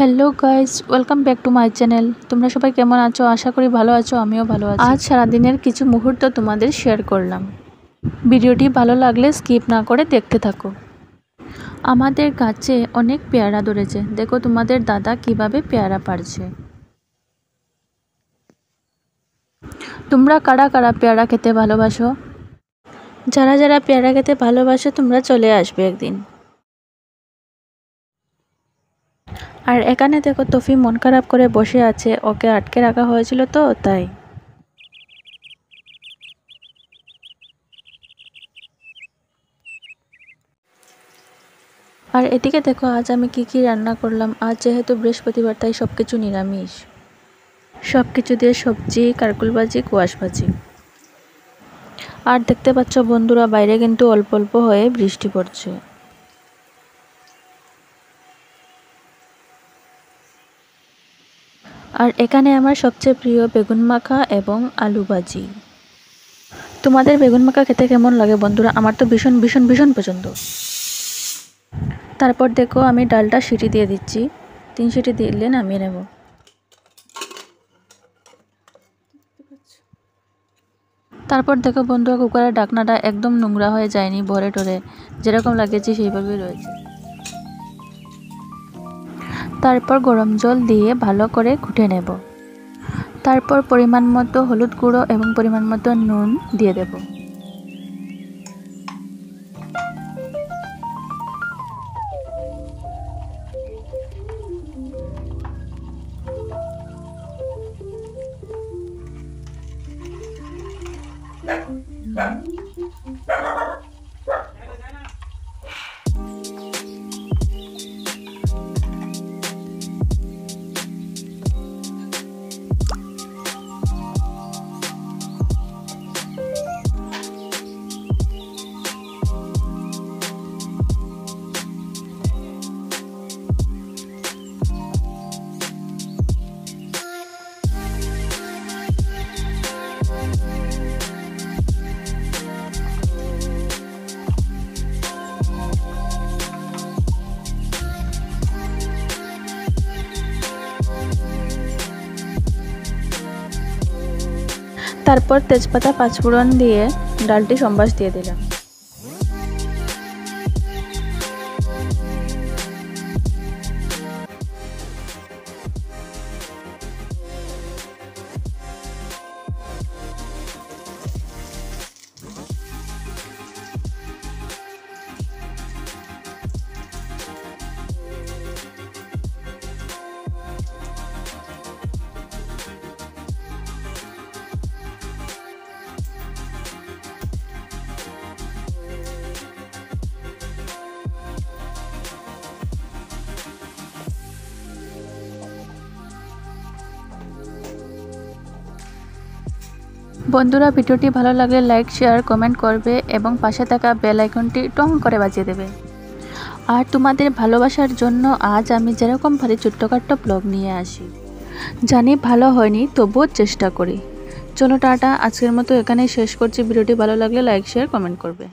Hello guys, welcome back to my channel. তোমরা সবাই কেমন আছো? আশা করি ভালো আছো, আমিও ভালো আছি। আজ সারাদিনের কিছু মুহূর্ত তোমাদের শেয়ার করলাম। ভিডিওটি ভালো লাগলে স্কিপ না করে দেখতে থাকো। আমাদের গাছে অনেক পেয়ারা ধরেছে, দেখো তোমাদের দাদা কিভাবে পেয়ারা পাড়ছে। তোমরা কারা কারা পেয়ারা খেতে ভালোবাসো? যারা যারা পেয়ারা খেতে ভালোবাসো তোমরা চলে আসবে একদিন। আর এখানে দেখো তফি মন খারাপ করে বসে আছে, ওকে আটকে রাখা হয়েছিল তো তাই। আর এদিকে দেখো আজ আমি কি রান্না করলাম। আজ যেহেতু বৃহস্পতিবার তাই সব কিছু নিরামিষ, সব কিছু দিয়ে সবজি, কারকুল ভাজি, কোয়াশ ভাজি। আর দেখতে পাচ্ছ বন্ধুরা, বাইরে কিন্তু অল্প অল্প হয়ে বৃষ্টি পড়ছে। আর এখানে আমার সবচেয়ে প্রিয় বেগুন মাখা এবং আলু ভাজি। তোমাদের বেগুন মাখা খেতে কেমন লাগে বন্ধুরা? আমার তো ভীষণ ভীষণ ভীষণ পছন্দ। তারপর দেখো আমি ডালটা সিটি দিয়ে দিচ্ছি, 3 সিটি দিলে নামিয়ে নেব। তারপর দেখো বন্ধুরা, কুকারের ঢাকনাটা একদম নোংরা হয়ে যায়নি, ভরে টরে যেরকম লাগিয়েছি সেইভাবেই রয়েছে। তারপর গরম জল দিয়ে ভালো করে ঘুটে নেব। তারপর পরিমাণ মতো হলুদ গুঁড়ো এবং পরিমাণ মতো নুন দিয়ে দেব। তারপর তেজপাতা, পাঁচফোড়ন দিয়ে ডালটি সম্বাস দিয়ে দিলাম। বন্ধুরা, ভিডিওটি ভালো লাগলে লাইক, শেয়ার, কমেন্ট করবে এবং পাশে থাকা বেল আইকনটি টং করে বাজিয়ে দেবে। আর তোমাদের ভালোবাসার জন্য আজ আমি যেরকম পারি ছোট্টখাট্টো ব্লগ নিয়ে আসি। জানি ভালো হয়নি, তবুও চেষ্টা করি। চলো টাটা, আজকের মতো এখানেই শেষ করছি। ভিডিওটি ভালো লাগলে লাইক, শেয়ার, কমেন্ট করবে।